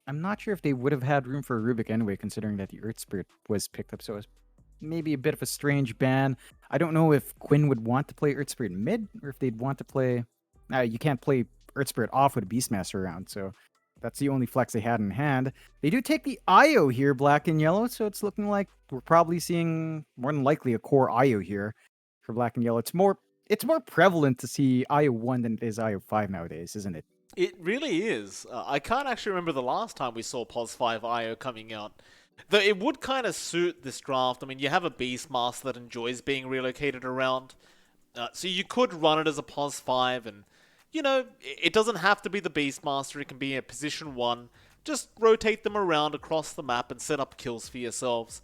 I'm not sure if they would have had room for a Rubik anyway, considering that the Earth Spirit was picked up. So it's maybe a bit of a strange ban. I don't know if Quinn would want to play Earth Spirit mid, or if they'd want to play. You can't play Earth Spirit off with a Beastmaster around, so that's the only flex they had in hand. They do take the IO here, black and yellow, so it's looking like we're probably seeing more than likely a core IO here for black and yellow. It's more prevalent to see IO 1 than it is IO 5 nowadays, isn't it? It really is. I can't actually remember the last time we saw POS 5 IO coming out. Though it would kind of suit this draft. I mean, you have a Beastmaster that enjoys being relocated around. So you could run it as a POS 5 and, it doesn't have to be the Beastmaster. It can be a position 1. Just rotate them around across the map and set up kills for yourselves.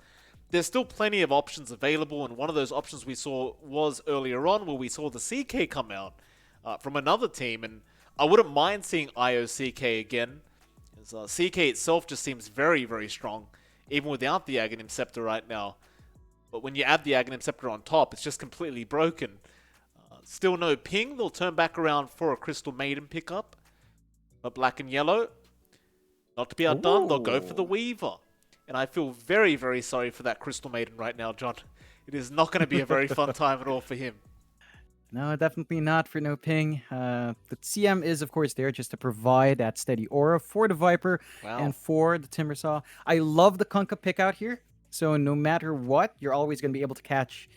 There's still plenty of options available, and one of those options we saw was earlier on where we saw the CK come out from another team, and I wouldn't mind seeing IOCK again, as CK itself just seems very, very strong, even without the Aghanim Scepter right now. But when you add the Aghanim Scepter on top, it's just completely broken. Still no ping, they'll turn back around for a Crystal Maiden pickup. But black and yellow, not to be outdone, they'll go for the Weaver. And I feel very, very sorry for that Crystal Maiden right now, John. It is not going to be a very fun time at all for him. No, definitely not for NoPing. The CM is, of course, there just to provide that steady aura for the Viper and for the Timbersaw. I love the Kunkka pick out here. So no matter what, you're always going to be able to catch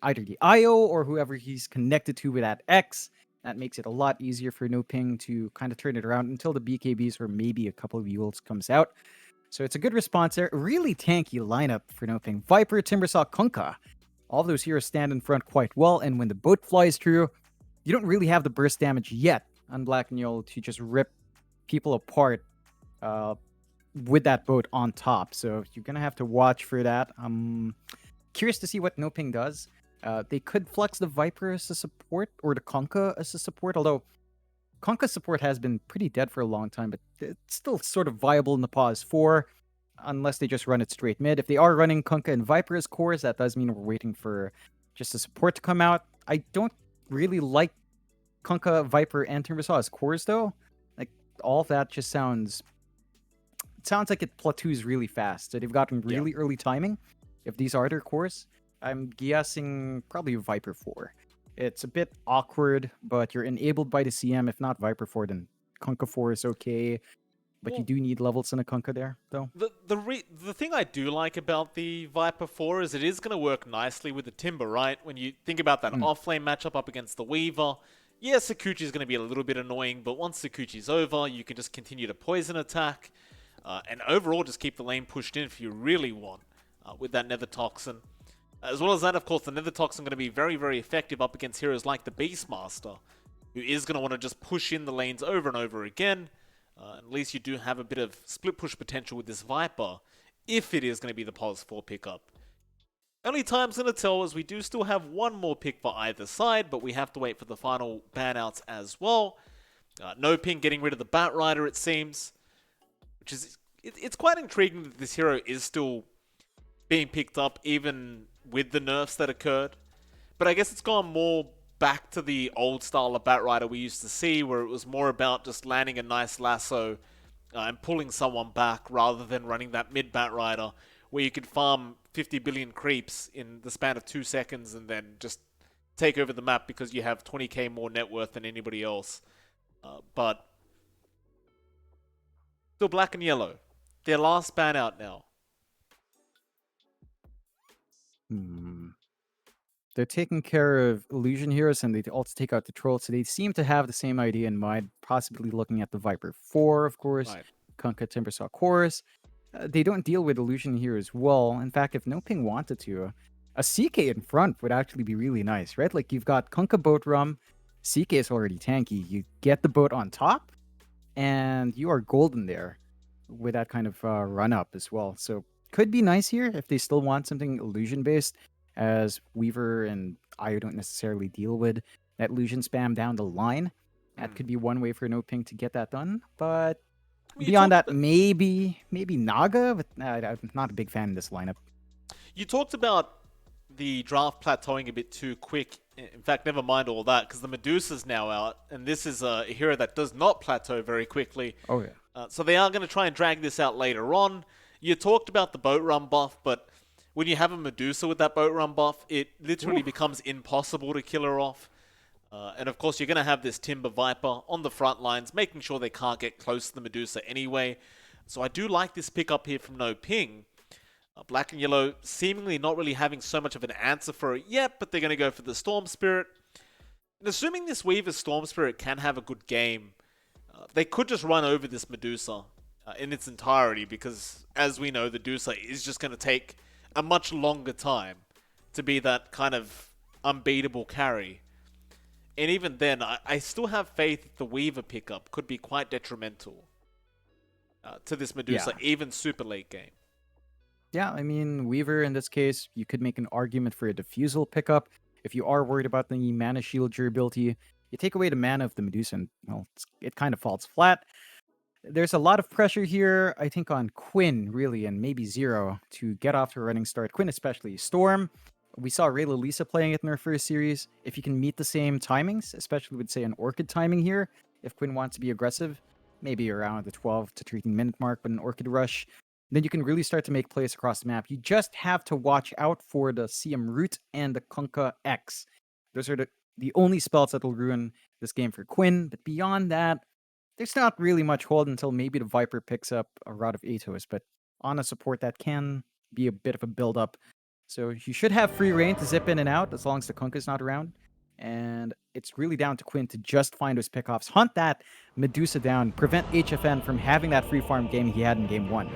either the IO or whoever he's connected to with that X. That makes it a lot easier for NoPing to kind of turn it around until the BKBs or maybe a couple of Yules comes out. So it's a good response there. Really tanky lineup for NoPing. Viper, Timbersaw, Kunkka. All of those heroes stand in front quite well, and when the boat flies through, you don't really have the burst damage yet on black and yellow to just rip people apart with that boat on top. So you're going to have to watch for that. I'm curious to see what NoPing does. They could flex the Viper as a support or the Kunkka as a support, although Kunkka support has been pretty dead for a long time, but it's still sort of viable in the pause 4, unless they just run it straight mid. If they are running Kunkka and Viper as cores, that does mean we're waiting for just a support to come out. I don't really like Kunkka, Viper, and Timbersaw as cores, though. Like, all of that just sounds like it plateaus really fast. So they've gotten really early timing. If these are their cores, I'm guessing probably Viper 4. It's a bit awkward, but you're enabled by the CM. If not Viper 4, then Kunkka 4 is okay. But you do need levels in a Kunkka there, though. The thing I do like about the Viper 4 is it is going to work nicely with the Timber, right? When you think about that off-lane matchup up against the Weaver, yeah, Sakuchi is going to be a little bit annoying, but once Sakuchi's over, you can just continue to poison attack, and overall just keep the lane pushed in if you really want with that Nether Toxin. As well as that, of course, the Nether Toxin going to be very, very effective up against heroes like the Beastmaster, who is going to want to just push in the lanes over and over again. At least you do have a bit of split push potential with this Viper, if it is going to be the POS 4 pickup. Only time's going to tell, as we do still have one more pick for either side, but we have to wait for the final ban-outs as well. NoPing getting rid of the Batrider, it seems, which is it's quite intriguing that this hero is still being picked up, even with the nerfs that occurred. But I guess it's gone more back to the old style of Batrider we used to see, where it was more about just landing a nice lasso and pulling someone back rather than running that mid Batrider where you could farm 50 billion creeps in the span of 2 seconds and then just take over the map because you have 20k more net worth than anybody else. But still black and yellow. Their last ban out now. They're taking care of illusion heroes, and they also take out the trolls. So they seem to have the same idea in mind, possibly looking at the Viper 4, of course, Right. Kunkka, Timbersaw cores. They don't deal with illusion here as well. In fact, if NoPing wanted to, a CK in front would actually be really nice, right? Like, you've got Kunkka boat rum, CK is already tanky. You get the boat on top, and you are golden there with that kind of run up as well. So could be nice here if they still want something illusion based, as Weaver and Io don't necessarily deal with that illusion spam down the line. That could be one way for NoPing to get that done. But beyond that, maybe Naga, but I'm not a big fan of this lineup. You talked about the draft plateauing a bit too quick. In fact, never mind all that, because the Medusa's now out, and this is a hero that does not plateau very quickly. Oh yeah. So they are going to try and drag this out later on. You talked about the boat run buff, but when you have a Medusa with that boat run buff, it literally becomes impossible to kill her off. And of course, you're going to have this Timber Viper on the front lines, making sure they can't get close to the Medusa anyway. So I do like this pickup here from NoPing. Black and Yellow seemingly not really having so much of an answer for it yet, but they're going to go for the Storm Spirit. And assuming this Weaver Storm Spirit can have a good game, they could just run over this Medusa in its entirety, because as we know, the Medusa is just going to take a much longer time to be that kind of unbeatable carry. And even then, I still have faith that the Weaver pickup could be quite detrimental to this Medusa, even super late game. Yeah, I mean, Weaver in this case, you could make an argument for a Diffusal pickup. If you are worried about the mana shield durability, you take away the mana of the Medusa and, well, it kind of falls flat. There's a lot of pressure here, I think, on Quinn, really, and maybe Zero to get off to a running start. Quinn especially. Storm, we saw Ray Lisa playing it in her first series. If you can meet the same timings, especially with, say, an Orchid timing here, if Quinn wants to be aggressive, maybe around the 12 to 13 minute mark with an Orchid rush, then you can really start to make plays across the map. You just have to watch out for the CM Root and the Kunkka X. Those are the only spells that will ruin this game for Quinn. But beyond that, there's not really much hold until maybe the Viper picks up a Rod of Atos. But on a support, that can be a bit of a build-up. So you should have free reign to zip in and out as long as the Kunkka's not around. And it's really down to Quinn to just find those pickoffs, hunt that Medusa down, prevent HFN from having that free farm game he had in game 1.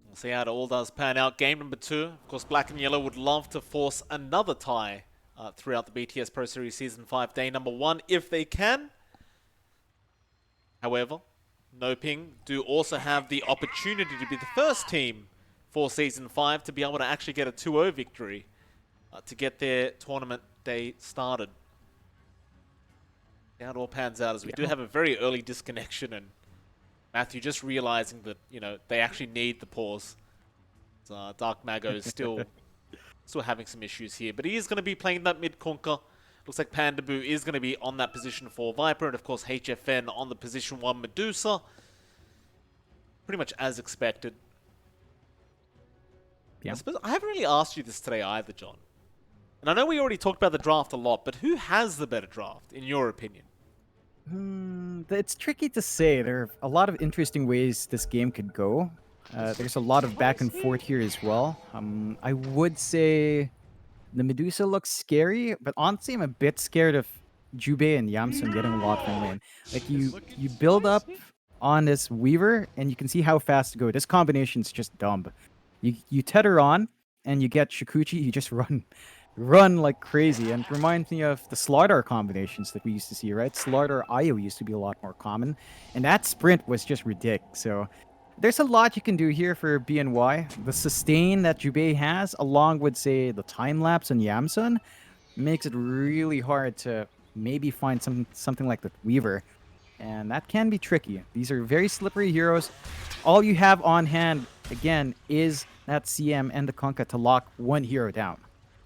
We'll see how it all does pan out. Game number 2. Of course, Black and Yellow would love to force another tie throughout the BTS Pro Series Season 5 day number 1 if they can. However, NoPing do also have the opportunity to be the first team for Season 5 to be able to actually get a 2-0 victory to get their tournament day started. How it all pans out, as we do have a very early disconnection, and Matthew just realizing that, you know, they actually need the pause. Dark Mago is still having some issues here, but he is going to be playing that mid Kunkka. Looks like Pandaboo is going to be on that position 4 Viper, and of course HFN on the position 1 Medusa. Pretty much as expected. Yeah. I haven't really asked you this today either, John. And I know we already talked about the draft a lot, but who has the better draft, in your opinion? It's tricky to say. There are a lot of interesting ways this game could go. There's a lot of back and forth here as well. I would say the Medusa looks scary, but honestly, I'm a bit scared of Jubei and Yamsun getting a lot from lane. Like, you build up on this Weaver, and you can see how fast to go. This combination's just dumb. You tether on, and you get Shikuchi, you just run like crazy, and it reminds me of the Slardar combinations that we used to see, right? Slardar Io used to be a lot more common, and that sprint was just ridiculous. So there's a lot you can do here for BNY. The sustain that Jubei has, along with, say, the time lapse on Yamsun, makes it really hard to maybe find something like the Weaver, and that can be tricky. These are very slippery heroes. All you have on hand, again, is that CM and the Kunkka to lock one hero down.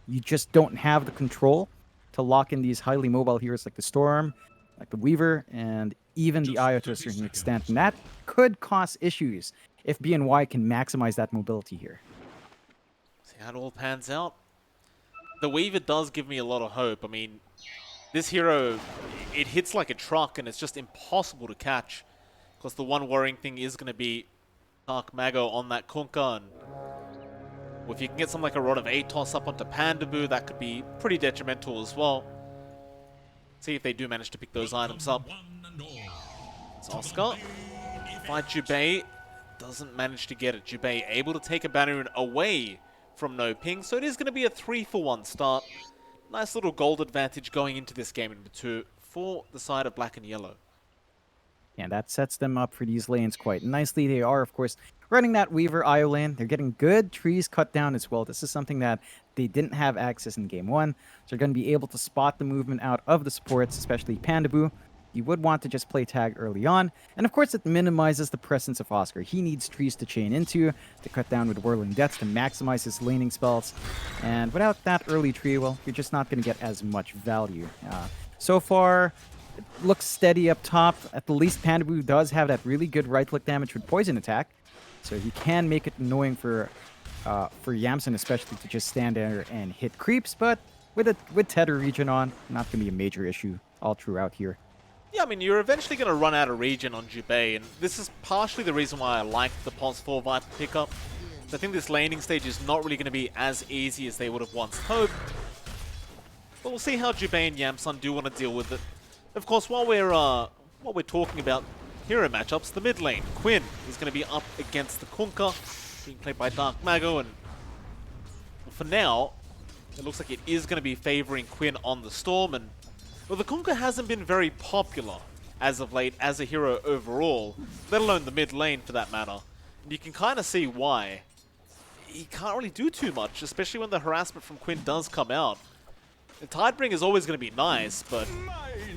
You just don't have the control to lock in these highly mobile heroes like the Storm, like the Weaver, and even the Io to a certain extent. And that could cause issues if BNY can maximize that mobility here. See how it all pans out. The Weaver does give me a lot of hope. I mean, this hero, it hits like a truck, and it's just impossible to catch. Because the one worrying thing is going to be Dark Mago on that Kunkka, and if you can get something like a Rod of Atos up onto Pandaboo, that could be pretty detrimental as well. See if they do manage to pick those items up. It's Oscar. Fight Jubei. Doesn't manage to get it. Jubei able to take a banner away from NoPing, so it is going to be a 3-for-1 start. Nice little gold advantage going into this game number 2 for the side of Black and Yellow. Yeah, that sets them up for these lanes quite nicely. They are, of course, running that Weaver IO lane. They're getting good trees cut down as well. This is something that they didn't have access in game 1. So they're going to be able to spot the movement out of the supports, especially Pandaboo. you would want to just play tag early on. And of course, it minimizes the presence of Oscar. He needs trees to chain into, to cut down with Whirling Deaths to maximize his laning spells. And without that early tree, well, you're just not going to get as much value. So far, it looks steady up top. At the least, Pandaboo does have that really good right-click damage with Poison Attack. So he can make it annoying for Yamsen, especially to just stand there and hit creeps. But with Tether regen on, not going to be a major issue all throughout here. Yeah, I mean, you're eventually going to run out of regen on Jubei, and this is partially the reason why I like the Pulse 4 Viper pickup. I think this laning stage is not really going to be as easy as they would have once hoped. But we'll see how Jubei and Yamsun do want to deal with it. Of course, while we're talking about hero matchups, the mid lane, Quinn, is going to be up against the Kunkka, being played by Dark Mago, and for now, it looks like it is going to be favoring Quinn on the Storm, and well, the Kunkka hasn't been very popular as of late as a hero overall, let alone the mid lane for that matter. And you can kind of see why. He can't really do too much, especially when the harassment from Quinn does come out. The Tidebringer is always going to be nice, but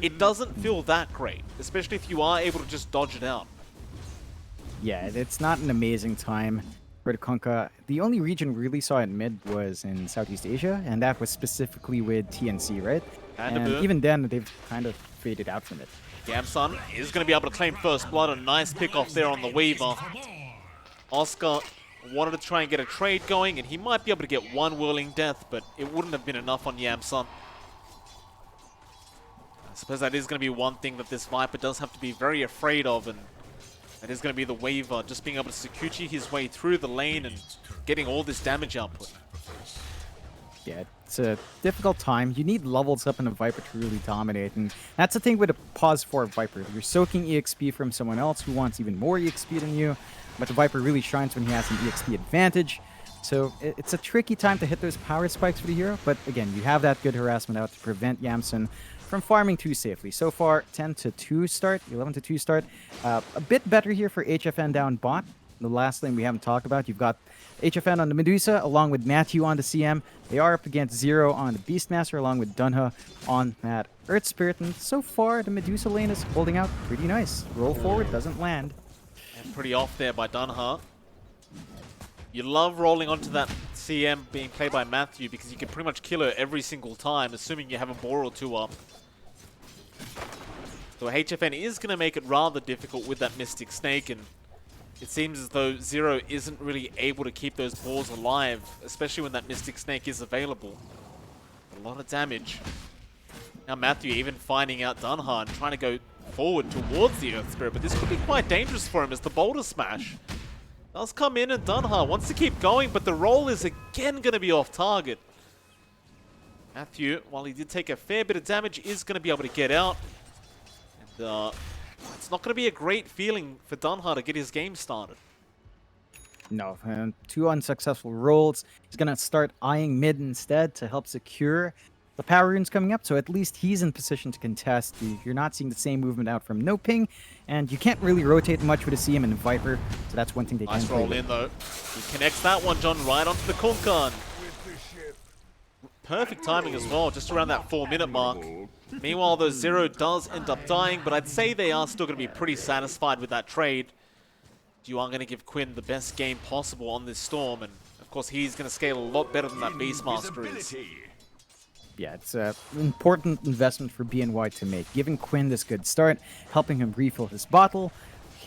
it doesn't feel that great, especially if you are able to just dodge it out. Yeah, it's not an amazing time for the Kunkka. The only region we really saw it mid was in Southeast Asia, and that was specifically with TNC, right? And even then, they've kind of faded out from it. Yamsun is going to be able to claim first blood. A nice pick off there on the Weaver. Oscar wanted to try and get a trade going, and he might be able to get one Whirling Death, but it wouldn't have been enough on Yamsun. I suppose that is going to be one thing that this Viper does have to be very afraid of, and that is going to be the Weaver, just being able to Sakuchi his way through the lane and getting all this damage output. Yeah, it's a difficult time. You need levels up in a Viper to really dominate, and that's the thing with a pause 4 Viper. You're soaking EXP from someone else who wants even more EXP than you, but the Viper really shines when he has an EXP advantage. So it's a tricky time to hit those power spikes for the hero, but again, you have that good harassment out to prevent Yamsun from farming too safely. So far, 10-2 start, 11-2 start. A bit better here for HFN down bot. The last thing we haven't talked about, you've got HFN on the Medusa along with Matthew on the CM. They are up against Zero on the Beastmaster along with Dunha on that Earth Spirit. And so far, the Medusa lane is holding out pretty nice. Roll forward doesn't land. And pretty off there by Dunha. You love rolling onto that CM being played by Matthew because you can pretty much kill her every single time, assuming you have a boar or two up. So HFN is going to make it rather difficult with that Mystic Snake, and it seems as though Zero isn't really able to keep those boars alive, especially when that Mystic Snake is available. A lot of damage. Now Matthew even finding out Dunha and trying to go forward towards the Earth Spirit, but this could be quite dangerous for him as the Boulder Smash does come in, and Dunha wants to keep going, but the roll is again going to be off target. Matthew, while he did take a fair bit of damage, is going to be able to get out. And it's not going to be a great feeling for Dunha to get his game started. No, 2 unsuccessful rolls. He's going to start eyeing mid instead to help secure the power runes coming up, so at least he's in position to contest. You're not seeing the same movement out from NoPing, and you can't really rotate much with a CM and a Viper, so that's one thing they can Nice roll in, though. He connects that one, John, right onto the Kunkka. Perfect timing as well, just around that 4-minute mark. Meanwhile, the Zero does end up dying, but I'd say they are still going to be pretty satisfied with that trade. You are going to give Quinn the best game possible on this Storm, and of course he's going to scale a lot better than that Beastmaster is. Yeah, it's an important investment for BNY to make, giving Quinn this good start, helping him refill his bottle,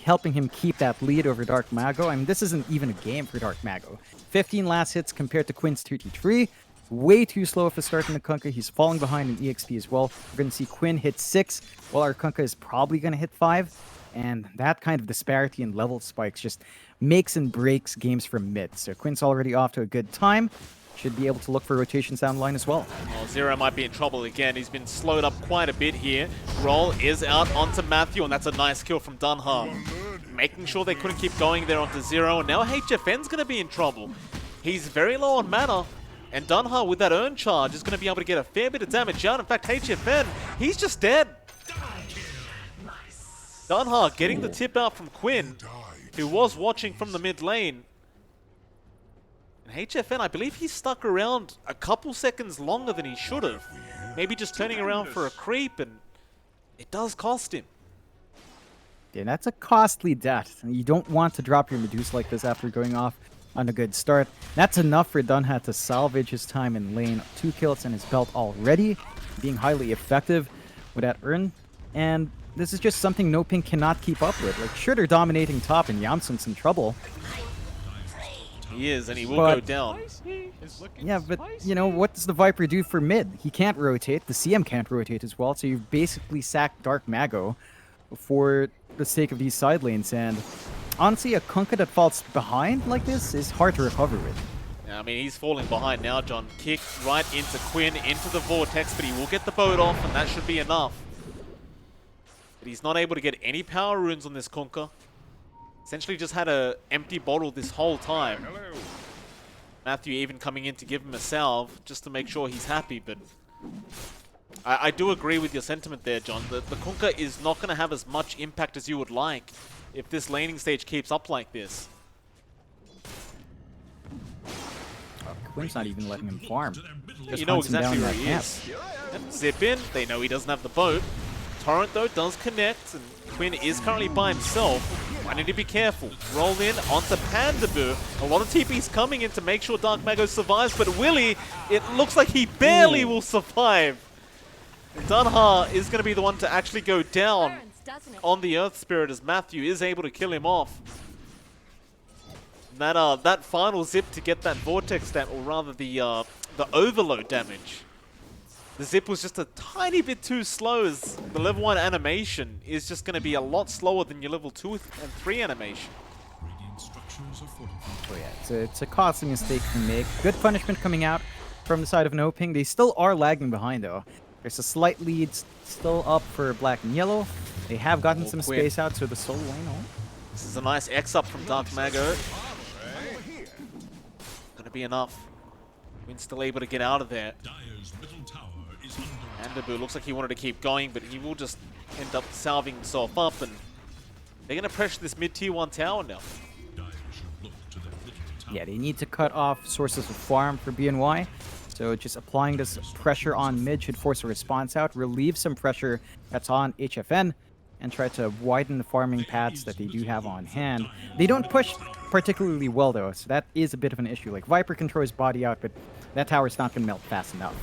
helping him keep that lead over Dark Mago. I mean, this isn't even a game for Dark Mago. 15 last hits compared to Quinn's 33. Way too slow of a start in the Kunkka. He's falling behind in EXP as well. We're going to see Quinn hit 6, while our Kunkka is probably going to hit 5. And that kind of disparity in level spikes just makes and breaks games from mid. So Quinn's already off to a good time. Should be able to look for rotations down the line as well. Oh, Zero might be in trouble again. He's been slowed up quite a bit here. Roll is out onto Matthew, and that's a nice kill from Dunha. Making sure they couldn't keep going there onto Zero. And now HFN's going to be in trouble. He's very low on mana. And Dunha, with that Urn Charge, is going to be able to get a fair bit of damage out. In fact, HFN, he's just dead. Dunha getting the tip out from Quinn, who was watching from the mid lane. And HFN, I believe he stuck around a couple seconds longer than he should have. Maybe just turning around for a creep, and It does cost him. Yeah, that's a costly death. You don't want to drop your Medusa like this after going off on a good start. That's enough for Dunha to salvage his time in lane. 2 kills in his belt already, being highly effective with that urn. And this is just something NoPing cannot keep up with. Like, sure, they're dominating top and Yamsun's in trouble. He is, and he will go down. Yeah, but, you know, what does the Viper do for mid? He can't rotate. The CM can't rotate as well, so you've basically sacked Dark Mago for the sake of these side lanes. And honestly, a Kunkka that falls behind like this is hard to recover with. Yeah, I mean, he's falling behind now, John. Kick right into Quinn, into the Vortex, but he will get the boat off, and that should be enough. But he's not able to get any power runes on this Kunkka. Essentially just had an empty bottle this whole time. Matthew even coming in to give him a salve just to make sure he's happy, but I do agree with your sentiment there, John. The Kunkka is not going to have as much impact as you would like if this laning stage keeps up like this. Quinn's not even letting him farm. Just You know hunts him down exactly in where that he camp. is. And zip in. They know he doesn't have the boat. Torrent, though, does connect, and Quinn is currently by himself. I need to be careful. Roll in onto Pandabu. A lot of TP's coming in to make sure Dark Mago survives, but Willie, it looks like he barely will survive. Dunha is going to be the one to actually go down on the Earth Spirit as Matthew is able to kill him off. That final zip to get that Vortex damage, or rather the overload damage. The zip was just a tiny bit too slow, as the level 1 animation is just going to be a lot slower than your level 2 and 3 animation. Oh yeah, it's a costly mistake to make. Good punishment coming out from the side of NoPing. They still are lagging behind though. There's a slight lead still up for black and yellow. They have gotten some Quinn. space out, so the solo lane on. This is a nice X up from Dark Mago. Gonna be enough. Quinn's still able to get out of there. Andabu looks like he wanted to keep going, but he will just end up salving himself up, and they're going to pressure this mid-tier 1 tower now. Yeah, they need to cut off sources of farm for BNY. So just applying this pressure on mid should force a response out, relieve some pressure that's on HFN, and try to widen the farming paths that they do have on hand. They don't push particularly well though, so that is a bit of an issue. Like, Viper can throw his body out, but that tower's not going to melt fast enough.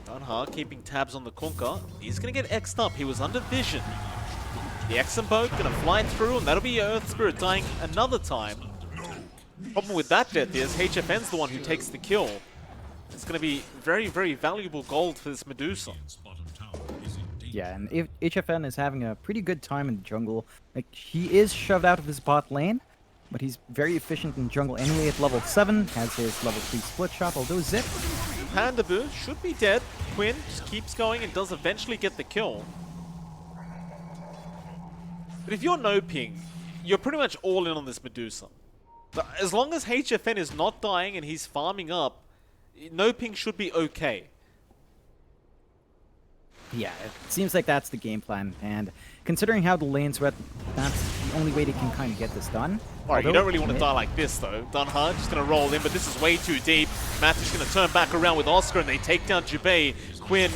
Dunha keeping tabs on the Kunkka. He's going to get X'd up. He was under vision. The Exum boat going to fly through, and that'll be Earth Spirit dying another time. Problem with that death is HFN's the one who takes the kill. It's going to be very, very valuable gold for this Medusa. Yeah, and if HFN is having a pretty good time in the jungle. Like, he is shoved out of his bot lane, but he's very efficient in jungle anyway at level 7, has his level 3 split shot, although Zip. Pandabu should be dead. Quinn just keeps going and does eventually get the kill. But if you're NoPing, you're pretty much all in on this Medusa. As long as HFN is not dying and he's farming up, NoPing should be okay. Yeah, it seems like that's the game plan, and considering how the lane's wet, that's the only way they can kind of get this done. Alright, you don't really want to die like this though. Dunha just going to roll in, but this is way too deep. Matthew's going to turn back around with Oscar, and they take down Jubei. Quinn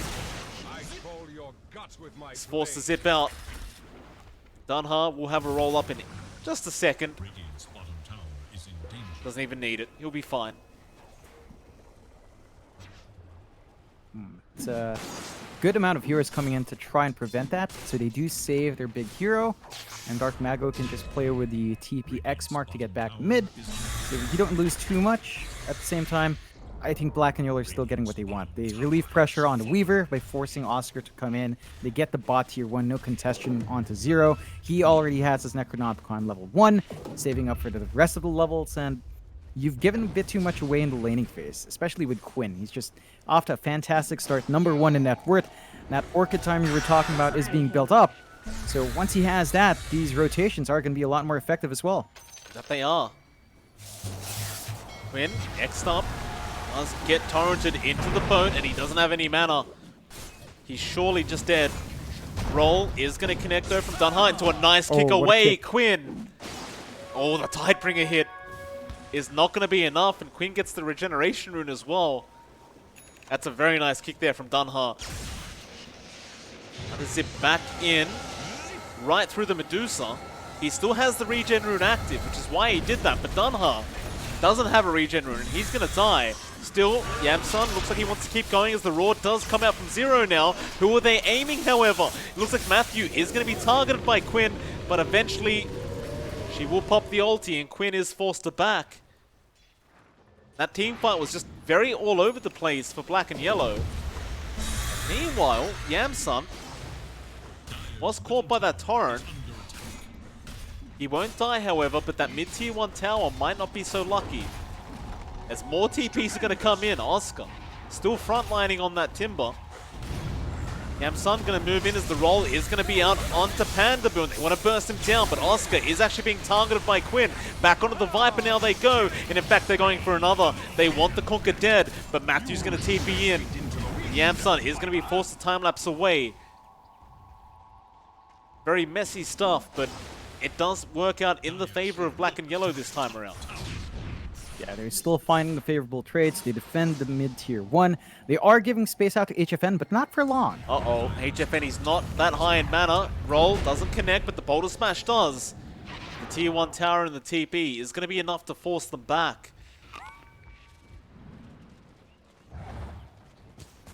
is forced to zip out. Dunha will have a roll up in just a second. Doesn't even need it. He'll be fine. It's a good amount of heroes coming in to try and prevent that, so they do save their big hero, and Dark Mago can just play with the TPX mark to get back mid, so you don't lose too much. At the same time, I think Black and Yellow are still getting what they want. They relieve pressure on the Weaver by forcing Oscar to come in. They get the bot tier 1, no contestion onto 0. He already has his Necronomicon level 1, saving up for the rest of the levels, and you've given a bit too much away in the laning phase, especially with Quinn. He's just off to a fantastic start, number 1 in net worth. That Orchid time you were talking about is being built up. So once he has that, these rotations are going to be a lot more effective as well. That they are. Quinn, X-Stop, does get torrented into the boat, and he doesn't have any mana. He's surely just dead. Roll is going to connect though from Dunha into a nice kick what a away. kick. Quinn. Oh, the Tidebringer hit. is not going to be enough, and Quinn gets the regeneration rune as well. That's a very nice kick there from Dunha. Another zip back in, right through the Medusa. He still has the regen rune active, which is why he did that, but Dunha doesn't have a regen rune, and he's going to die. Still, Yamsun looks like he wants to keep going as the Roar does come out from Zero now. Who are they aiming, however? It looks like Matthew is going to be targeted by Quinn, but eventually she will pop the ulti, and Quinn is forced to back. That team fight was just very all over the place for Black and Yellow. Meanwhile, Yamsun was caught by that torrent. He won't die, however, but that mid-tier 1 tower might not be so lucky. As more TPs are going to come in, Oscar still frontlining on that Timber. Yamsun going to move in as the roll is going to be out onto Pandaboon. They want to burst him down, but Oscar is actually being targeted by Quinn. Back onto the Viper now they go, and in fact they're going for another. They want the Conquer dead, but Matthew's going to TP in. Yamsun is going to be forced to time-lapse away. Very messy stuff, but it does work out in the favor of Black and Yellow this time around. Yeah, they're still finding the favorable trades. They defend the mid-tier 1. They are giving space out to HFN, but not for long. Uh-oh, HFN is not that high in mana. Roll doesn't connect, but the Boulder Smash does. The tier 1 tower and the TP is going to be enough to force them back.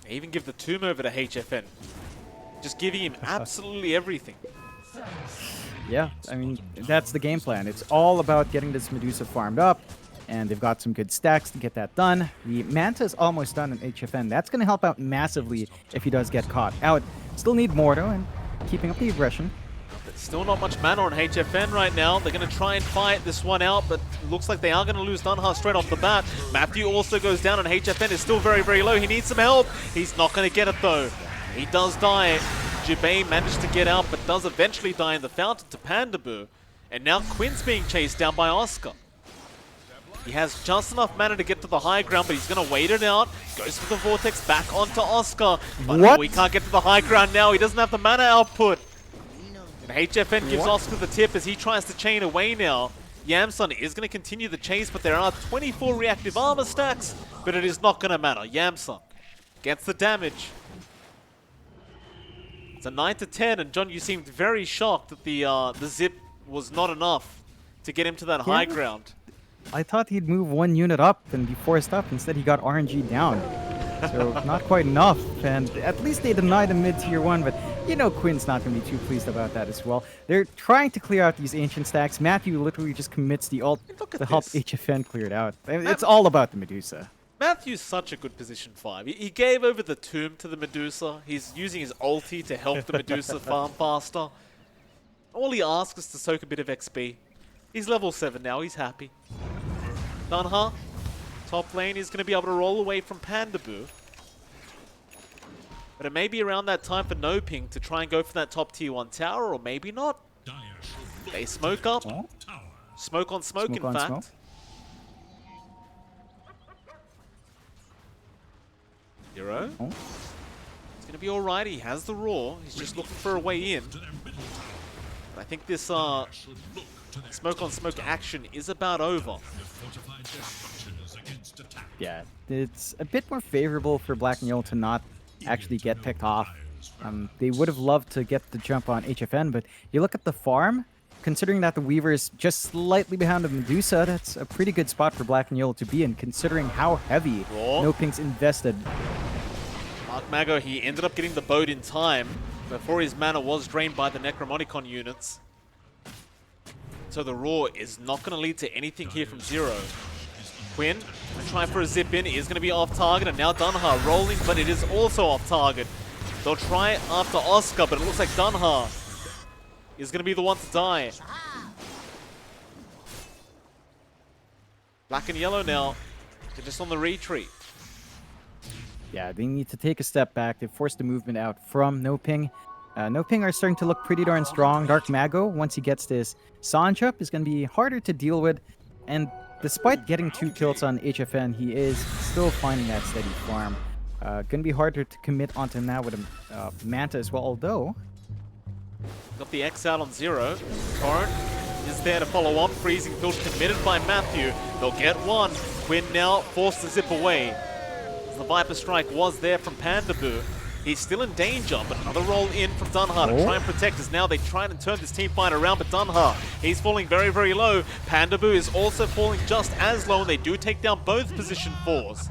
They even give the Tomb over to HFN. Just giving him absolutely everything. Yeah, I mean, that's the game plan. It's all about getting this Medusa farmed up, and they've got some good stacks to get that done. The Manta is almost done in HFN. That's going to help out massively if he does get caught out. Still need Mordo and keeping up the aggression. There's still not much mana on HFN right now. They're going to try and fight this one out, but it looks like they are going to lose Dunha straight off the bat. Matthew also goes down, and HFN is still very, very low. He needs some help. He's not going to get it, though. He does die. Jubei managed to get out, but does eventually die in the fountain to Pandaboo. And now Quinn's being chased down by Oscar. He has just enough mana to get to the high ground, but he's going to wait it out. Goes for the Vortex back onto Oscar. But what? No, he can't get to the high ground now. He doesn't have the mana output. And HFN gives Oscar the tip as he tries to chain away now. Yamsun is going to continue the chase, but there are 24 reactive armor stacks, but it is not going to matter. Yamsun gets the damage. It's a 9 to 10, and John, you seemed very shocked that the zip was not enough to get him to that high ground. I thought he'd move one unit up and be forced up. Instead, he got RNG down. So not quite enough. And at least they denied the mid-tier 1, but you know Quinn's not going to be too pleased about that as well. They're trying to clear out these ancient stacks. Matthew literally just commits the ult to help HFN clear it out. It's all about the Medusa. Matthew's such a good position 5. He gave over the tomb to the Medusa. He's using his ulti to help the Medusa farm faster. All he asks is to soak a bit of XP. He's level 7 now, he's happy. Dunha, top lane, is going to be able to roll away from Pandaboo. But it may be around that time for NoPing to try and go for that top tier 1 tower, or maybe not. They smoke up. Smoke on smoke, in fact. Smoke. Hero. It's going to be alright. He has the Roar. He's just looking for a way in. But I think this smoke on smoke action is about over. Yeah, it's a bit more favorable for Black and Yellow to not actually get picked off. They would have loved to get the jump on HFN, but you look at the farm, considering that the Weaver is just slightly behind the Medusa, that's a pretty good spot for Black and Yellow to be in, considering how heavy NoPing's invested. Mark Mago, he ended up getting the boat in time before his mana was drained by the Necromonicon units. So the Roar is not going to lead to anything here from Zero. Quinn, trying for a zip in, is going to be off target, and now Dunha rolling, but it is also off target. They'll try after Oscar, but it looks like Dunha is going to be the one to die. Black and Yellow now, they're just on the retreat. Yeah, they need to take a step back. They forced the movement out from NoPing. NoPing are starting to look pretty darn strong. Dark Mago, once he gets this Sanj up, is going to be harder to deal with. And despite getting 2 kills on HFN, he is still finding that steady farm. Going to be harder to commit onto him now with a Manta as well, although... Got the X out on Zero. Torrent is there to follow on. Freezing field committed by Matthew. They'll get one. Quinn now forced to zip away. The Viper strike was there from Pandaboo. He's still in danger, but another roll in from Dunha to try and protect us. Now they try and turn this team fight around, but Dunha, he's falling very, very low. Pandaboo is also falling just as low, and they do take down both position 4s.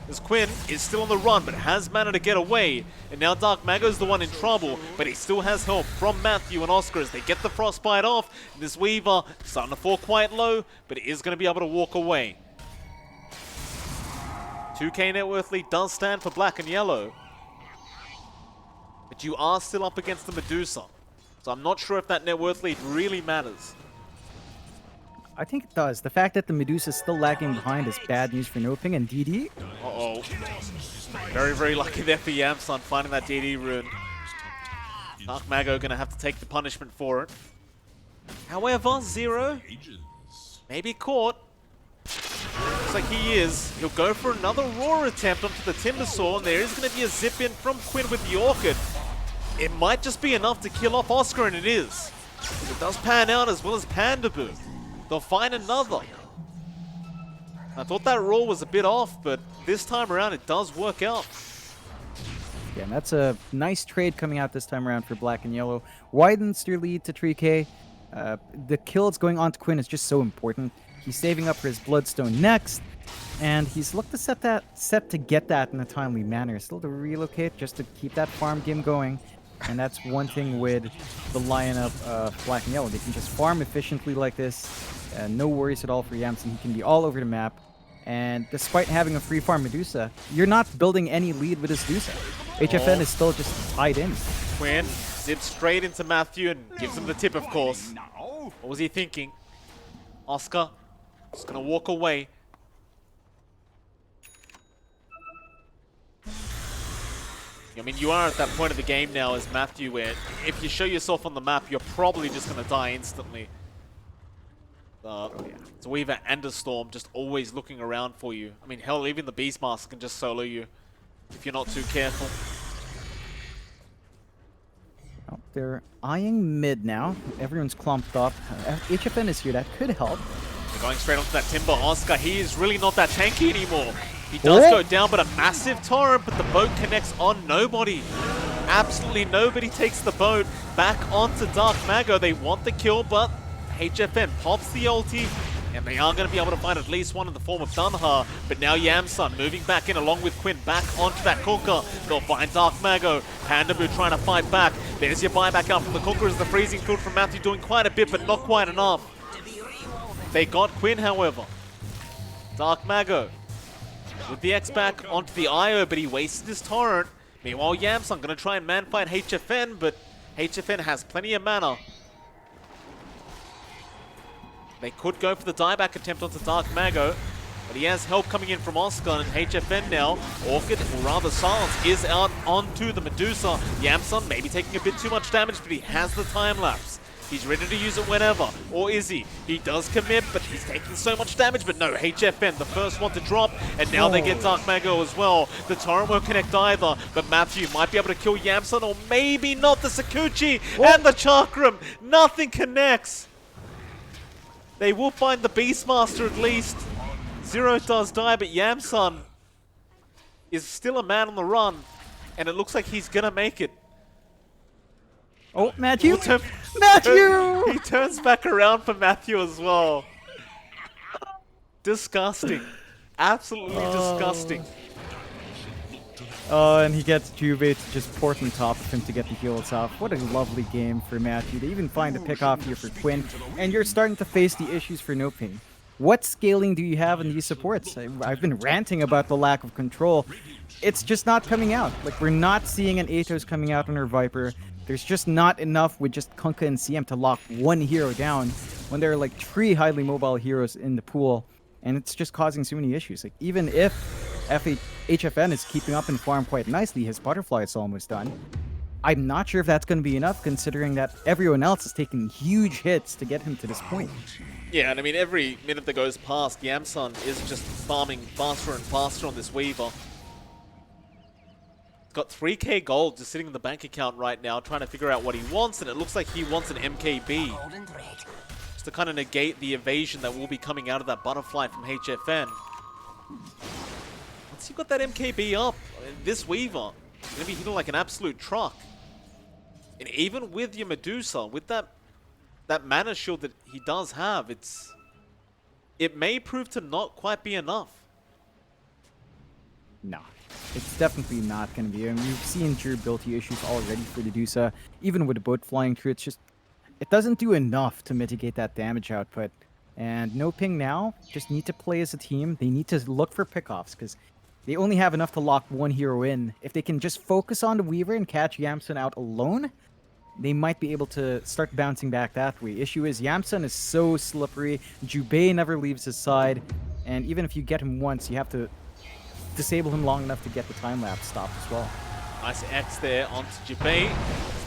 As Quinn is still on the run, but has managed to get away. And now Dark Mago's the one in trouble, but he still has help from Matthew and Oscar as they get the Frostbite off. And this Weaver starting to fall quite low, but he is going to be able to walk away. 2K net worth lead does stand for black and yellow. But you are still up against the Medusa. So I'm not sure if that net worth lead really matters. I think it does. The fact that the Medusa is still lagging behind is bad news for NoPing and DD. Uh-oh. Very, very lucky there for Yamsun finding that DD rune. Dark Mago gonna have to take the punishment for it. However, Zero may be caught. Looks like he is. He'll go for another roar attempt onto the Timbersaw, and there is going to be a zip in from Quinn with the Orchid. It might just be enough to kill off Oscar, and it is. It does pan out as well as Pandaboo. They'll find another. I thought that roar was a bit off, but this time around it does work out. Yeah, and that's a nice trade coming out this time around for black and yellow. Widens their lead to 3K. The kills going on to Quinn is just so important. He's saving up for his Bloodstone next, and he's looked to set to get that in a timely manner. Still to relocate just to keep that farm game going, and that's one thing with the lineup of black and yellow. They can just farm efficiently like this, no worries at all for Yamsun. He can be all over the map, and despite having a free farm Medusa, you're not building any lead with this Medusa. HFN is still just tied in. Quinn zips straight into Matthew and gives him the tip, of course. What was he thinking? Oscar just gonna walk away. I mean, you are at that point of the game now as Matthew where if you show yourself on the map, you're probably just gonna die instantly. It's Weaver and a Storm just always looking around for you. I mean, hell, even the Beastmaster can just solo you if you're not too careful. Oh, they're eyeing mid now. Everyone's clumped up. HFN is here. That could help. They're going straight onto that Timber. Oscar, he is really not that tanky anymore. He does go down, but a massive torrent, but the boat connects on nobody. Absolutely nobody takes the boat back onto Dark Mago. They want the kill, but HFN pops the ulti, and they are going to be able to find at least one in the form of Dunha. But now Yamsun moving back in along with Quinn back onto that Kunkka. They'll find Dark Mago. Pandaboo trying to fight back. There's your buyback out from the Kunkka as the freezing field from Matthew doing quite a bit, but not quite enough. They got Quinn, however. Dark Mago with the X back onto the IO, but he wasted his torrent. Meanwhile, Yamsun going to try and man-fight HFN, but HFN has plenty of mana. They could go for the dieback attempt onto Dark Mago, but he has help coming in from Oscar and HFN now. Orchid, or rather Silence, is out onto the Medusa. Yamsun maybe taking a bit too much damage, but he has the time lapse. He's ready to use it whenever. Or is he? He does commit, but he's taking so much damage. But no, HFN, the first one to drop. And now they get Dark Mago as well. The torrent won't connect either. But Matthew might be able to kill Yamsun, or maybe not. The Sakuchi and the Chakram. Nothing connects. They will find the Beastmaster at least. Zero does die, but Yamsun is still a man on the run. And it looks like he's going to make it. Oh, Matthew! Matthew! He turns back around for Matthew as well. Disgusting. Absolutely disgusting. Oh, and he gets Juve to just port on top of him to get the heals off. What a lovely game for Matthew. They even find a pick off here for Quinn. And you're starting to face the issues for NoPing. What scaling do you have in these supports? I've been ranting about the lack of control. It's just not coming out. Like, we're not seeing an Atos coming out on our Viper. There's just not enough with just Kunkka and CM to lock one hero down when there are like 3 highly mobile heroes in the pool, and it's just causing so many issues. Like, even if HFN is keeping up in farm quite nicely, his butterfly is almost done. I'm not sure if that's going to be enough, considering that everyone else is taking huge hits to get him to this point. Yeah, and I mean, every minute that goes past, Yamsun is just farming faster and faster on this Weaver. Got 3k gold just sitting in the bank account right now, trying to figure out what he wants, and it looks like he wants an MKB. just to kind of negate the evasion that will be coming out of that butterfly from HFN. Once you've got that MKB up, this Weaver is going to be hitting like an absolute truck. And even with your Medusa, with that mana shield that he does have, it may prove to not quite be enough. No, it's definitely not going to be. I mean, we've seen durability issues already for the Medusa. Even with the boat flying through, it doesn't do enough to mitigate that damage output. And NoPing now just need to play as a team. They need to look for pickoffs because they only have enough to lock one hero in. If they can just focus on the Weaver and catch Yamsun out alone, they might be able to start bouncing back that way. Issue is Yamsun is so slippery. Jubei never leaves his side. And even if you get him once, you have to disable him long enough to get the time-lapse stop as well. Nice X there onto Jubei.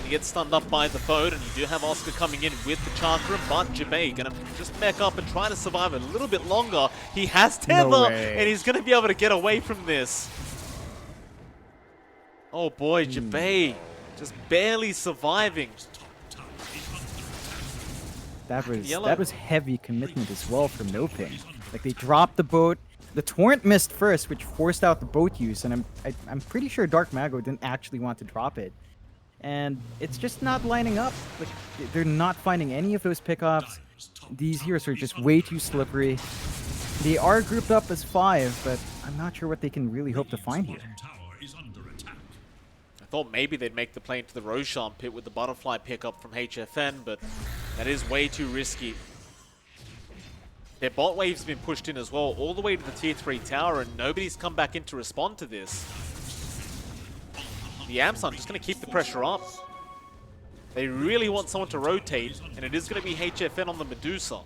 He gets stunned up by the boat, and you do have Oscar coming in with the Chakra, but Jubei gonna just mech up and try to survive a little bit longer. He has Tether, and he's gonna be able to get away from this. Oh boy, Jubei just barely surviving. That was heavy commitment as well from NoPing. Like, they dropped the boat. The Torrent missed first, which forced out the boat use, and I'm pretty sure Dark Mago didn't actually want to drop it. And it's just not lining up. Like, they're not finding any of those pickoffs. These heroes are just way too slippery. They are grouped up as 5, but I'm not sure what they can really hope to find here. I thought maybe they'd make the play into the Roshan pit with the butterfly pickup from HFN, but that is way too risky. Their bot wave's been pushed in as well, all the way to the tier 3 tower, and nobody's come back in to respond to this. The Amsun just going to keep the pressure up. They really want someone to rotate, and it is going to be HFN on the Medusa.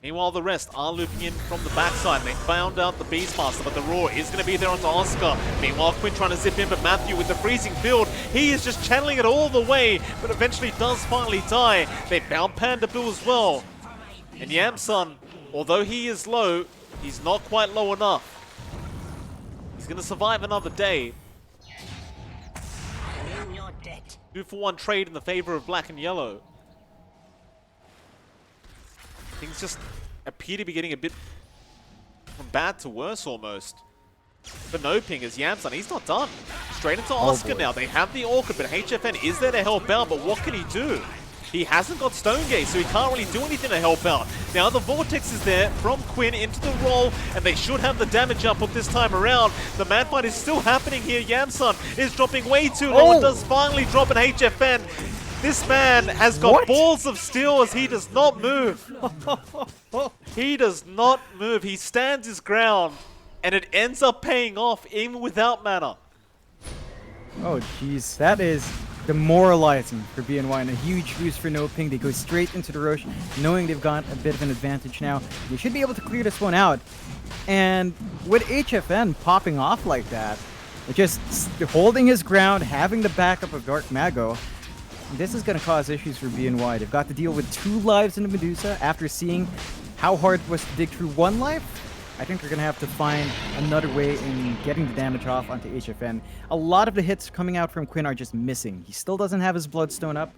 Meanwhile, the rest are looping in from the backside. They found out the Beastmaster, but the Roar is going to be there onto Oscar. Meanwhile, Quinn trying to zip in, but Matthew with the freezing field, he is just channeling it all the way, but eventually does finally die. They found Panda Blue as well. And Yamsun, although he is low, he's not quite low enough. He's going to survive another day. 2-for-1 trade in the favor of black and yellow. Things just appear to be getting a bit from bad to worse almost. For NoPing as Yamsun, he's not done. Straight into Oscar now. They have the Orchid, but HFN is there to help out, but what can he do? He hasn't got Stonegate, so he can't really do anything to help out. Now the Vortex is there from Quinn into the roll, and they should have the damage up this time around. The man fight is still happening here. Yamsun is dropping way too low and does finally drop an HFN. This man has got balls of steel as he does not move. He does not move. He stands his ground, and it ends up paying off even without mana. Oh jeez, that is demoralizing for BNY and a huge boost for NoPing. They go straight into the rush, knowing they've got a bit of an advantage now. They should be able to clear this one out. And with HFN popping off like that, just holding his ground, having the backup of Dark Mago, this is going to cause issues for BNY. They've got to deal with 2 lives in the Medusa after seeing how hard it was to dig through 1 life. I think they're going to have to find another way in getting the damage off onto HFN. A lot of the hits coming out from Quinn are just missing. He still doesn't have his Bloodstone up.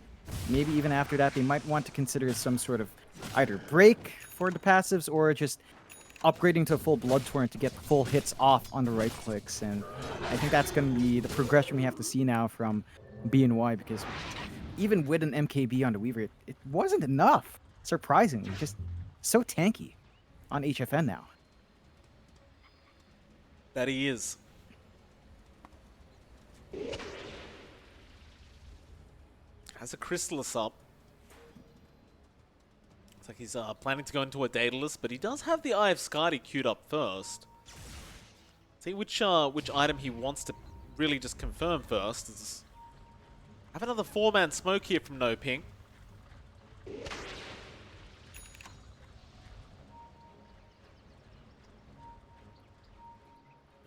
Maybe even after that, they might want to consider some sort of either break for the passives or just upgrading to a full Blood Torrent to get the full hits off on the right clicks. And I think that's going to be the progression we have to see now from BNY, because even with an MKB on the Weaver, it wasn't enough. Surprisingly, just so tanky on HFN now. That he is. Has a Chrysalis up. Looks like he's planning to go into a Daedalus, but he does have the Eye of Skadi queued up first. See which item he wants to really just confirm first. I have another 4-man smoke here from NoPing.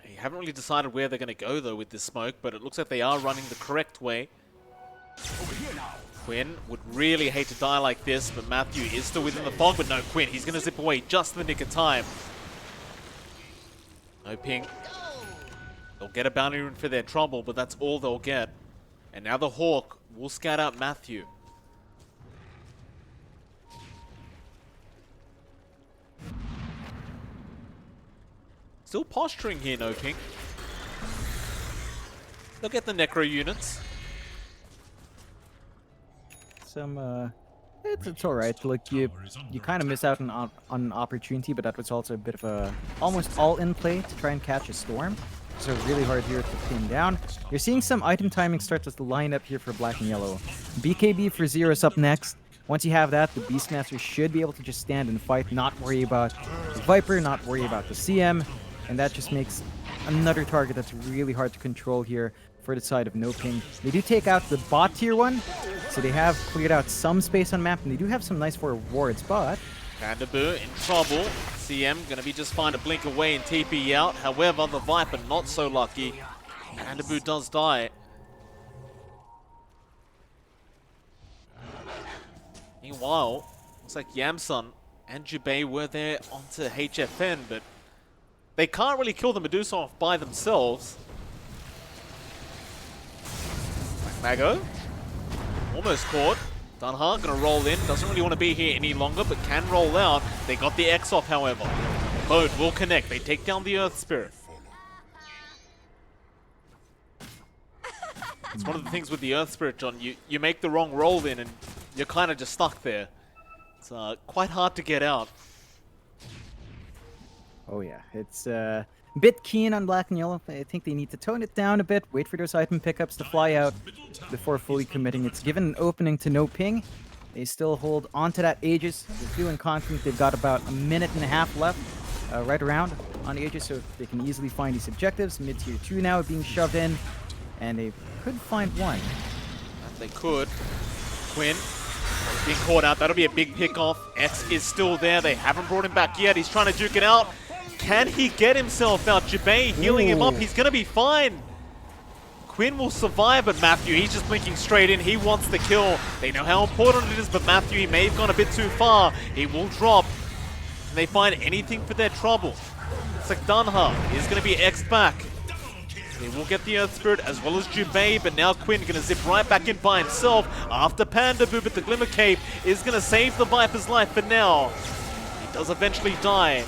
They haven't really decided where they're going to go though with this smoke, but it looks like they are running the correct way. Quinn would really hate to die like this, but Matthew is still within the fog, but no, Quinn, he's going to zip away just in the nick of time. NoPing. They'll get a bounty rune for their trouble, but that's all they'll get. And now the Hawk will scout out Matthew. Still posturing here, NoPing. They'll get the Necro units. It's all right. Like you kind of miss out on an opportunity, but that was also a bit of a almost all-in play to try and catch a storm. So really hard here to pin down. You're seeing some item timing start to line up here for black and yellow. BKB for 0 is up next. Once you have that, the Beastmaster should be able to just stand and fight, not worry about the Viper, not worry about the CM, and that just makes another target that's really hard to control here for the side of NoPing. They do take out the bot tier 1, so they have cleared out some space on map, and they do have some nice forward wards, but... Pandabu in trouble. CM gonna be just fine to blink away and TP out. However, the Viper not so lucky. Pandabu does die. Meanwhile, looks like Yamsun and Jubei were there onto HFN, but they can't really kill the Medusa off by themselves. Mago, almost caught. Dunha gonna roll in, doesn't really want to be here any longer, but can roll out. They got the X off, however. Both will connect, they take down the Earth Spirit. It's one of the things with the Earth Spirit, John. You make the wrong roll in and you're kind of just stuck there. It's quite hard to get out. Oh yeah, it's a bit keen on black and yellow. I think they need to tone it down a bit, wait for those item pickups to fly out before fully committing. It's given an opening to NoPing. They still hold onto that Aegis. They're feeling confident. They've got about a minute and a half left, right around on Aegis, so they can easily find these objectives. Mid-tier 2 now being shoved in, and they could find one. They could. Quinn being caught out. That'll be a big pick-off. X is still there. They haven't brought him back yet. He's trying to duke it out. Can he get himself out? Jubei healing him up. He's going to be fine. Quinn will survive, but Matthew, he's just blinking straight in. He wants the kill. They know how important it is, but Matthew, he may have gone a bit too far. He will drop. Can they find anything for their trouble? It's like Dunha is going to be X'd back. They will get the Earth Spirit as well as Jubei, but now Quinn going to zip right back in by himself after Pandabu, but the Glimmer Cape is going to save the Viper's life for now. He does eventually die.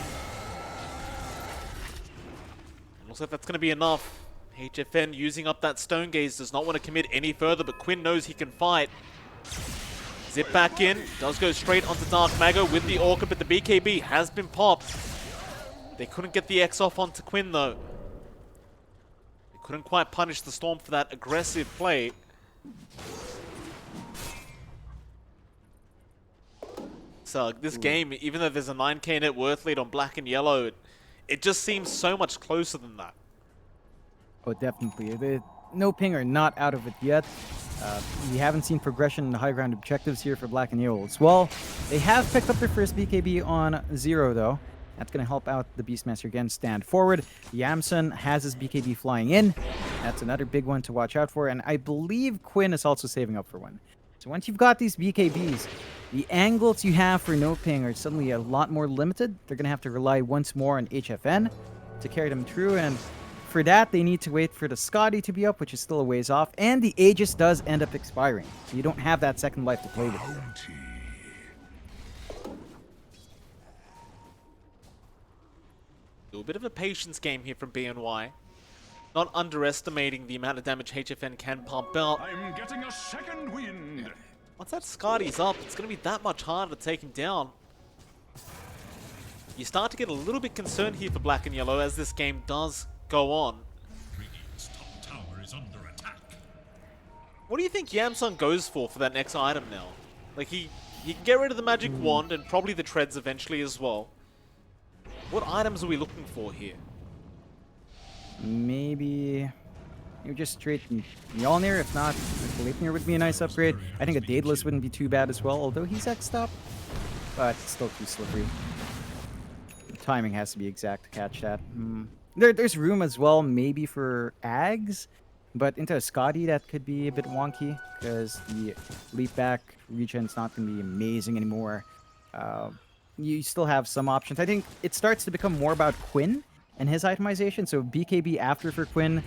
Looks like that's going to be enough. HFN using up that Stone Gaze, does not want to commit any further, but Quinn knows he can fight. Zip back in, does go straight onto Dark Mago with the Orca, but the BKB has been popped. They couldn't get the X off onto Quinn though. They couldn't quite punish the Storm for that aggressive play. So this game, even though there's a 9k net worth lead on black and yellow, it just seems so much closer than that. Oh, definitely. The NoPing are not out of it yet. We haven't seen progression in the high ground objectives here for black and yellow as well. They have picked up their first BKB on 0, though. That's going to help out the Beastmaster again stand forward. Yamsun has his BKB flying in. That's another big one to watch out for. And I believe Quinn is also saving up for one. So once you've got these BKBs, the angles you have for NoPing are suddenly a lot more limited. They're going to have to rely once more on HFN to carry them through. And for that, they need to wait for the Scotty to be up, which is still a ways off. And the Aegis does end up expiring. So you don't have that second life to play with here. A bit of a patience game here from BNY. Not underestimating the amount of damage HFN can pump out. I'm getting a second wind. Once that Scotty's up, it's going to be that much harder to take him down. You start to get a little bit concerned here for black and yellow as this game does go on. Radiant's top tower is under attack. What do you think Yamsun goes for that next item now? Like, he can get rid of the magic wand and probably the treads eventually as well. What items are we looking for here? Maybe just straight Mjolnir. If not, Leipnir would be a nice upgrade. I think a Daedalus wouldn't be too bad as well, although he's X'd up. But it's still too slippery. The timing has to be exact to catch that. There's room as well, maybe for Ags. But into a Scotty, that could be a bit wonky, because the leap back regen's not going to be amazing anymore. You still have some options. I think it starts to become more about Quinn and his itemization. So BKB after for Quinn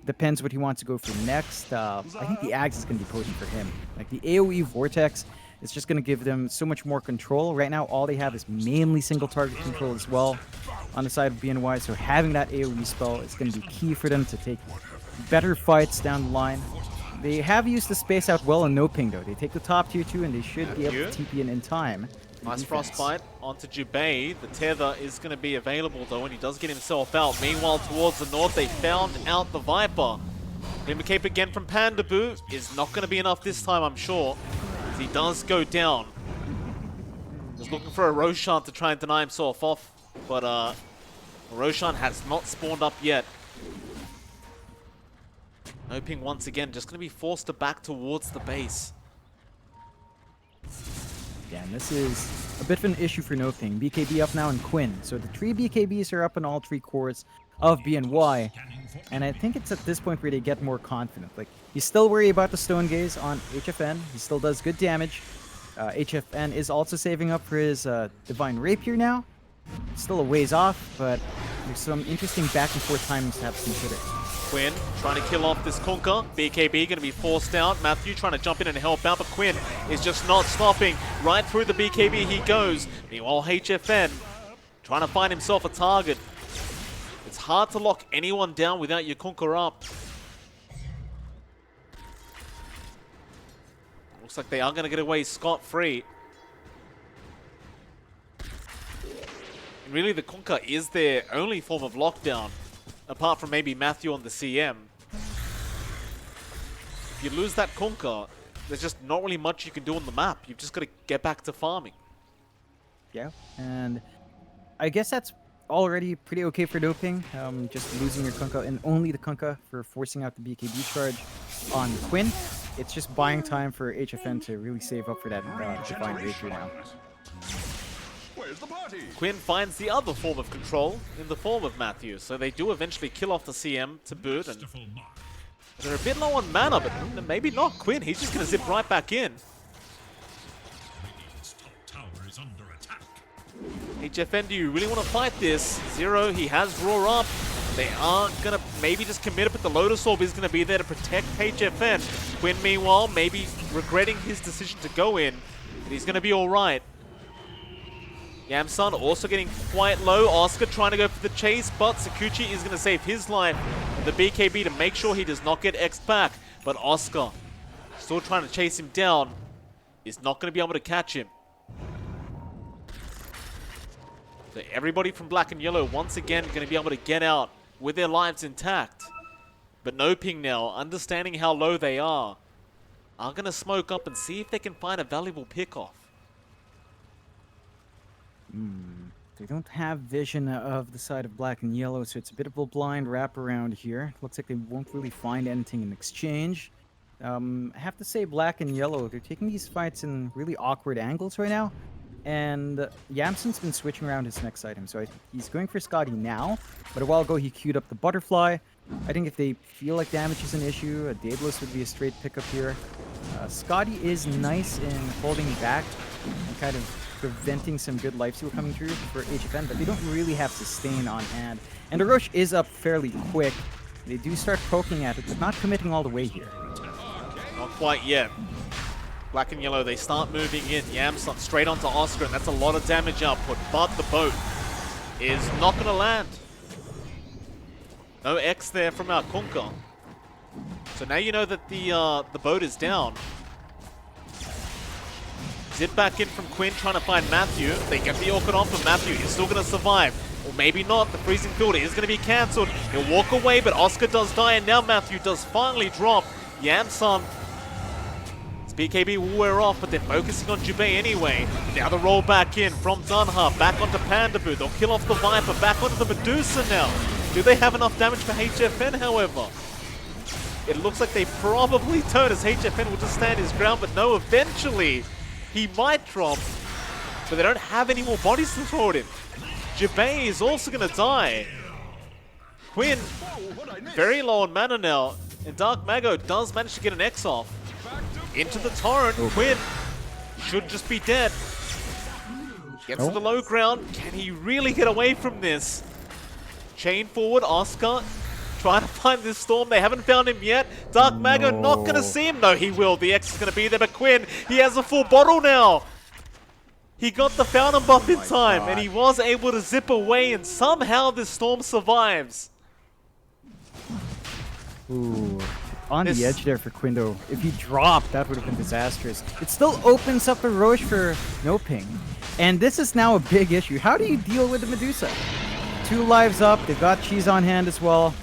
depends what he wants to go for next. I think the Ags is going to be potent for him. Like the AoE Vortex It's just going to give them so much more control. Right now, all they have is mainly single target control as well on the side of BNY. So having that AoE spell is going to be key for them to take better fights down the line. They have used the space out well in NoPing though. They take the top tier 2 and they should be able to TP in time. Nice frostbite onto Jubei. The tether is going to be available though, and he does get himself out. Meanwhile, towards the north, they found out the Viper. Glimmer Cape again from Pandaboo is not going to be enough this time, I'm sure. As he does go down. Just looking for a Roshan to try and deny himself off, but Roshan has not spawned up yet. NoPing once again just going to be forced to back towards the base. Yeah, and this is a bit of an issue for NoPing. BKB up now in Quinn. So the 3 BKBs are up on all 3 cores of BNY. And I think it's at this point where they get more confident. Like, you still worry about the Stone Gaze on HFN. He still does good damage. HFN is also saving up for his Divine Rapier now. Still a ways off, but there's some interesting back and forth times to have to consider. Quinn trying to kill off this Kunkka. BKB going to be forced out. Matthew trying to jump in and help out, but Quinn is just not stopping. Right through the BKB he goes. Meanwhile, HFN trying to find himself a target. It's hard to lock anyone down without your Kunkka up. Looks like they are going to get away scot-free. And really, the Kunkka is their only form of lockdown. Apart from maybe Matthew on the CM. If you lose that Kunkka, there's just not really much you can do on the map. You've just got to get back to farming. Yeah, and I guess that's already pretty okay for NoPing. Just losing your Kunkka and only the Kunkka for forcing out the BKB charge on Quinn. It's just buying time for HFN to really save up for that Divine Rapier now. Where's the party? Quinn finds the other form of control in the form of Matthew, so they do eventually kill off the CM to boot, and they're a bit low on mana, but maybe not Quinn. He's just going to zip right back in. Radiant's top tower is under attack. HFN, do you really want to fight this? Zero, he has Roar up. They are going to maybe just commit it, but the Lotus Orb is going to be there to protect HFN. Quinn, meanwhile, maybe regretting his decision to go in, but he's going to be alright. Yamsun also getting quite low. Oscar trying to go for the chase, but Sakuchi is going to save his life and the BKB to make sure he does not get X'd back. But Oscar, still trying to chase him down, is not going to be able to catch him. So everybody from Black and Yellow once again going to be able to get out with their lives intact. But NoPing now, understanding how low they are going to smoke up and see if they can find a valuable pick-off. They don't have vision of the side of Black and Yellow, so it's a bit of a blind wraparound here. Looks like they won't really find anything in exchange. I have to say Black and Yellow, they're taking these fights in really awkward angles right now. And Yamsun's been switching around his next item, so he's going for Scotty now. But a while ago he queued up the Butterfly. I think if they feel like damage is an issue, a Daedalus would be a straight pickup here. Scotty is nice in holding back and kind of preventing some good life steal coming through for HFN, but they don't really have sustain on hand. And the Roche is up fairly quick. They do start poking at it, but not committing all the way here. Not quite yet. Black and Yellow, they start moving in. Yamsun straight onto Oscar, and that's a lot of damage output, but the boat is not going to land. No X there from our Kunkka. So now you know that the boat is down. Zip back in from Quinn trying to find Matthew. They get the Orchid off, but Matthew is still going to survive. Or maybe not. The freezing field is going to be cancelled. He'll walk away, but Oscar does die, and now Matthew does finally drop. Yamsun. His BKB will wear off, but they're focusing on Jubei anyway. Now the roll back in from Dunha, back onto Pandaboo. They'll kill off the Viper, back onto the Medusa now. Do they have enough damage for HFN, however? It looks like they probably don't, as HFN will just stand his ground, but no, eventually he might drop, but they don't have any more bodies to throw at him. Jubei is also going to die. Quinn, very low on mana now, and Dark Mago does manage to get an X off. Into the torrent, Quinn should just be dead. Gets to the low ground, can he really get away from this? Chain forward, Oscar Trying to find this Storm. They haven't found him yet. Dark Mago not going to see him. No, he will. The X is going to be there, but Quinn, he has a full bottle now. He got the Fountain buff in time, and he was able to zip away, and somehow this Storm survives. Ooh, on the edge there for Quindo. If he dropped, that would have been disastrous. It still opens up the Roche for NoPing. And this is now a big issue. How do you deal with the Medusa? 2 lives up. They've got Cheese on hand as well.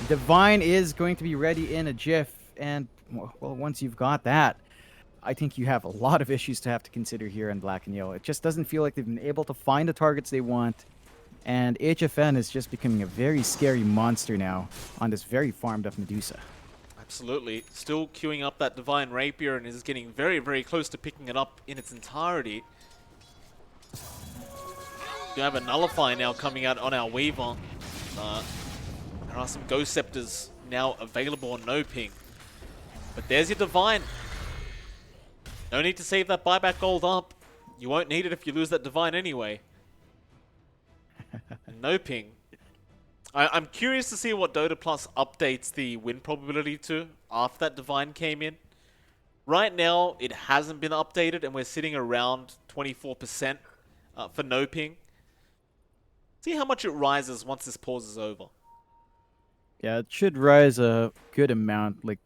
Divine is going to be ready in a jiff. And, well, once you've got that, I think you have a lot of issues to have to consider here in Black and Yellow. It just doesn't feel like they've been able to find the targets they want. And HFN is just becoming a very scary monster now on this very farmed up Medusa. Absolutely. Still queuing up that Divine Rapier and is getting very, very close to picking it up in its entirety. We have a Nullify now coming out on our Weaver. There are some Ghost Scepters now available on NoPing. But there's your Divine. No need to save that buyback gold up. You won't need it if you lose that Divine anyway. NoPing. I'm curious to see what Dota Plus updates the win probability to after that Divine came in. Right now, it hasn't been updated, and we're sitting around 24% for NoPing. See how much it rises once this pause is over. Yeah, it should rise a good amount. Like,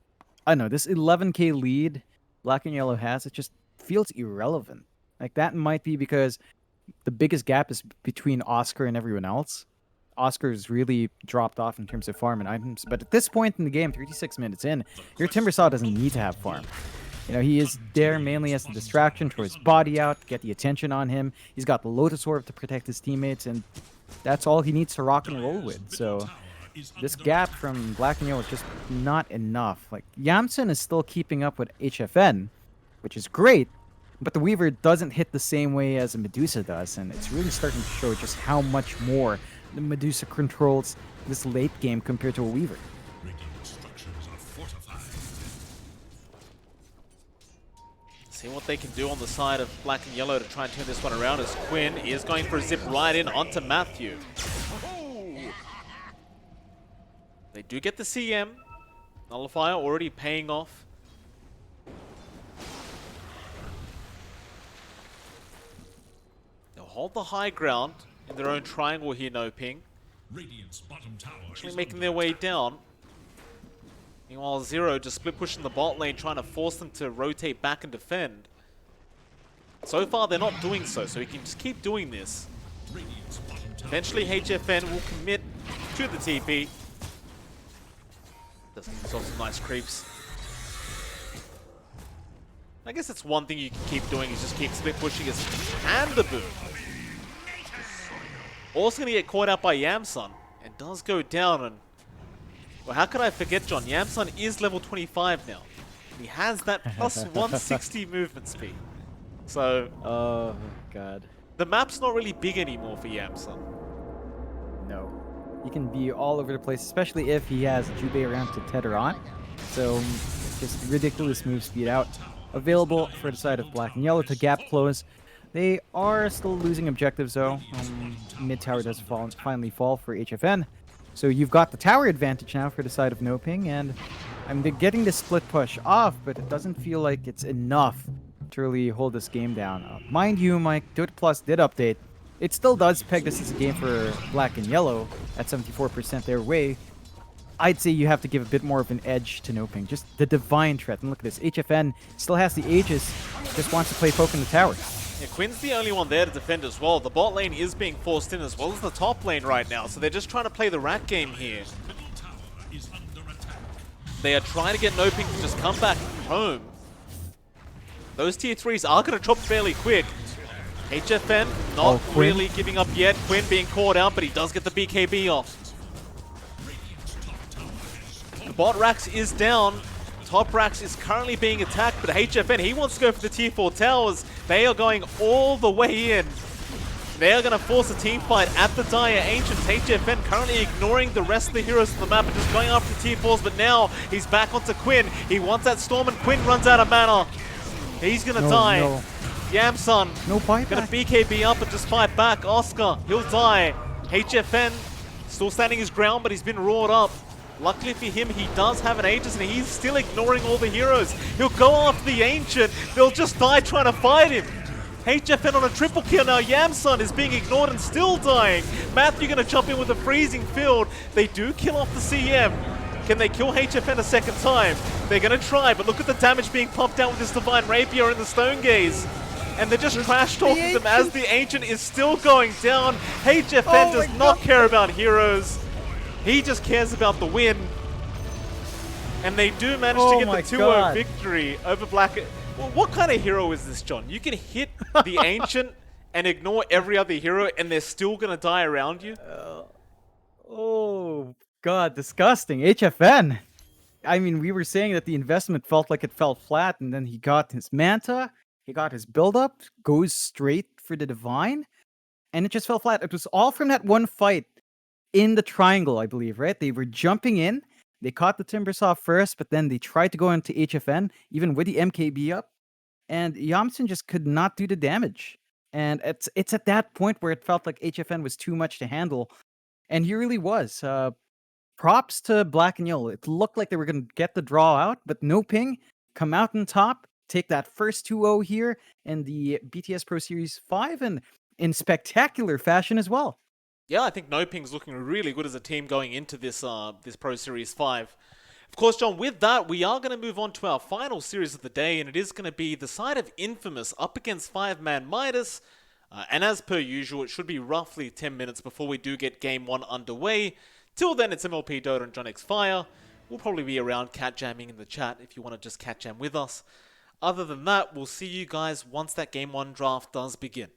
I don't know, this 11k lead Black and Yellow has, it just feels irrelevant. Like, that might be because the biggest gap is between Oscar and everyone else. Oscar's really dropped off in terms of farm and items, but at this point in the game, 36 minutes in, your Timbersaw doesn't need to have farm. You know, he is there mainly as a distraction, throw his body out, get the attention on him. He's got the Lotus Orb to protect his teammates, and that's all he needs to rock and roll with. So this gap from Black and Yellow is just not enough. Like, Yamsen is still keeping up with HFN, which is great, but the Weaver doesn't hit the same way as a Medusa does, and it's really starting to show just how much more the Medusa controls this late game compared to a Weaver. See what they can do on the side of Black and Yellow to try and turn this one around, as Quinn is going for a zip right in onto Matthew. They do get the CM. Nullifier already paying off. They'll hold the high ground in their own triangle here, NoPing. Actually making their way down. Meanwhile, Zero just split pushing the bot lane, trying to force them to rotate back and defend. So far, they're not doing so he can just keep doing this. Eventually, HFN will commit to the TP. Does himself some nice creeps. I guess that's one thing you can keep doing, is just keep split pushing his Panda-Boom. Also going to get caught out by Yamsun, and does go down. And well, how could I forget, John? Yamsun is level 25 now. He has that plus 160 movement speed. So, oh god, the map's not really big anymore for Yamsun. No, he can be all over the place, especially if he has Jubei around to tether on. So, just ridiculous move speed out. Available for the side of Black and Yellow to gap close. They are still losing objectives though. Mid tower does finally fall for HFN. So you've got the tower advantage now for the side of NoPing, and I'm getting the split push off, but it doesn't feel like it's enough to really hold this game down. Mind you, Mike, Dota Plus did update. It still does peg this as a game for Black and Yellow at 74% their way. I'd say you have to give a bit more of an edge to NoPing. Just the divine threat. And look at this. HFN still has the Aegis. Just wants to play poke in the tower. Yeah, Quinn's the only one there to defend as well. The bot lane is being forced in as well as the top lane right now. So they're just trying to play the rat game here. They are trying to get NoPing to just come back home. Those tier 3s are going to drop fairly quick. HFN not really giving up yet. Quinn being caught out, but he does get the BKB off. The bot Rax is down. Top Rax is currently being attacked, but HFN, he wants to go for the tier 4 towers. They are going all the way in. They are going to force a team fight at the Dire Ancients. HFN currently ignoring the rest of the heroes on the map and just going after the tier 4s, but now he's back onto Quinn. He wants that Storm, and Quinn runs out of mana. He's going to die. No. Yamsun, going to BKB up and just fight back. Oscar, he'll die. HFN still standing his ground, but he's been roared up. Luckily for him, he does have an Aegis, and he's still ignoring all the heroes. He'll go after the Ancient. They'll just die trying to fight him. HFN on a triple kill now. Yamsun is being ignored and still dying. Matthew going to jump in with a freezing field. They do kill off the CM. Can they kill HFN a second time? They're going to try, but look at the damage being pumped out with this Divine Rapier and the Stone Gaze. And they're just trash talking them as the Ancient is still going down. HFN does not care about heroes. He just cares about the win. And they do manage to get the 2-0 victory over Black. Well, what kind of hero is this, John? You can hit the Ancient and ignore every other hero, and they're still going to die around you? Oh, God, disgusting. HFN. I mean, we were saying that the investment felt like it fell flat, and then he got his Manta, he got his build-up, goes straight for the Divine, and it just fell flat. It was all from that one fight in the triangle, I believe, right? They were jumping in. They caught the Timbersaw first, but then they tried to go into HFN, even with the MKB up. And Yamsun just could not do the damage. And it's at that point where it felt like HFN was too much to handle. And he really was. Props to Black and Yellow. It looked like they were going to get the draw out, but NoPing come out on top, take that first 2-0 here in the BTS Pro Series 5, and in spectacular fashion as well. Yeah, I think NoPing's looking really good as a team going into this this Pro Series 5. Of course, John, with that, we are going to move on to our final series of the day, and it is going to be the side of Infamous up against 5-man Midas. And as per usual, it should be roughly 10 minutes before we do get Game 1 underway. Till then, it's MLP Dota and johnxfire. We'll probably be around cat jamming in the chat if you want to just cat jam with us. Other than that, we'll see you guys once that Game 1 draft does begin.